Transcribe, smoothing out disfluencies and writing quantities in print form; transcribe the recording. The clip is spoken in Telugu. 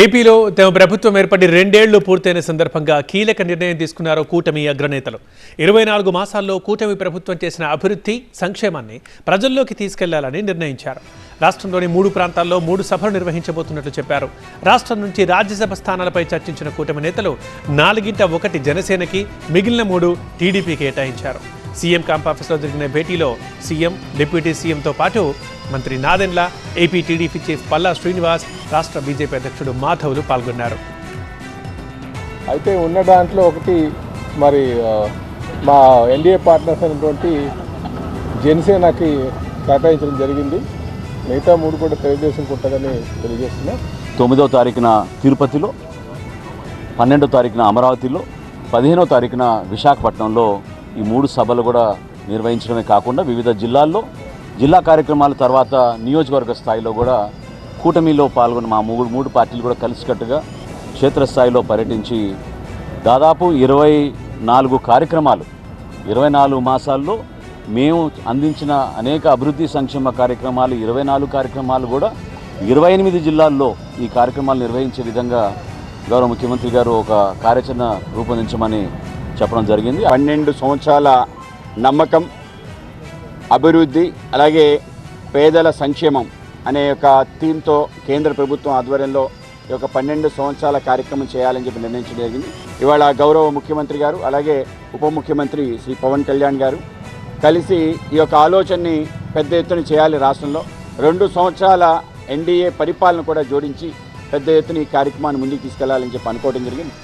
ఏపీలో తమ ప్రభుత్వం ఏర్పడి 2 ఏళ్లు పూర్తయిన సందర్భంగా కీలక నిర్ణయం తీసుకున్నారు కూటమి అగ్రనేతలు. 24 మాసాల్లో కూటమి ప్రభుత్వం చేసిన అభివృద్ధి, సంక్షేమాన్ని ప్రజల్లోకి తీసుకెళ్లాలని నిర్ణయించారు. రాష్ట్రంలోని 3 ప్రాంతాల్లో 3 సభలు నిర్వహించబోతున్నట్లు చెప్పారు. రాష్ట్రం నుంచి రాజ్యసభ స్థానాలపై చర్చించిన కూటమి నేతలు 4గింట1 జనసేనకి, మిగిలిన 3 టీడీపీకి కేటాయించారు. సీఎం క్యాంప్ ఆఫీస్లో జరిగిన భేటీలో సీఎం, డిప్యూటీ సీఎంతో పాటు మంత్రి Nadendla, AP TDP chief Palla Srinivas, రాష్ట్ర బీజేపీ అధ్యక్షుడు మాధవ్లు పాల్గొన్నారు. అయితే ఉన్న దాంట్లో ఒకటి మరి మా ఎన్డీఏ పార్ట్నర్స్ అయినటువంటి జనసేనకి కేటాయించడం జరిగింది. మిగతా 3 కూడా తెలుగుదేశం కొట్టదని తెలియజేస్తున్నాం. 9వ తారీఖున తిరుపతిలో, 12వ తారీఖున అమరావతిలో, 15వ తారీఖున విశాఖపట్నంలో ఈ 3 సభలు కూడా నిర్వహించడమే కాకుండా వివిధ జిల్లాల్లో జిల్లా కార్యక్రమాల తర్వాత నియోజకవర్గ స్థాయిలో కూడా కూటమిలో పాల్గొన్న మా 3 పార్టీలు కూడా కలిసికట్టుగా క్షేత్రస్థాయిలో పర్యటించి దాదాపు 24 కార్యక్రమాలు, 24 మాసాల్లో మేము అందించిన అనేక అభివృద్ధి సంక్షేమ కార్యక్రమాలు 24 కార్యక్రమాలు కూడా 28 జిల్లాల్లో ఈ కార్యక్రమాలు నిర్వహించే విధంగా గౌరవ ముఖ్యమంత్రి గారు ఒక కార్యాచరణ రూపొందించమని చెప్పడం జరిగింది. 12 సంవత్సరాల నమ్మకం, అభివృద్ధి, అలాగే పేదల సంక్షేమం అనే ఒక థీమ్తో కేంద్ర ప్రభుత్వం ఆధ్వర్యంలో ఈ యొక్క 12 సంవత్సరాల కార్యక్రమం చేయాలని చెప్పి నిర్ణయించడం జరిగింది. ఇవాళ గౌరవ ముఖ్యమంత్రి గారు అలాగే ఉప ముఖ్యమంత్రి శ్రీ పవన్ కళ్యాణ్ గారు కలిసి ఈ యొక్క ఆలోచనని పెద్ద ఎత్తున చేయాలి. రాష్ట్రంలో 2 సంవత్సరాల ఎన్డీఏ పరిపాలన కూడా జోడించి పెద్ద ఎత్తున ఈ కార్యక్రమాన్ని ముందుకు తీసుకెళ్లాలని చెప్పి అనుకోవడం జరిగింది.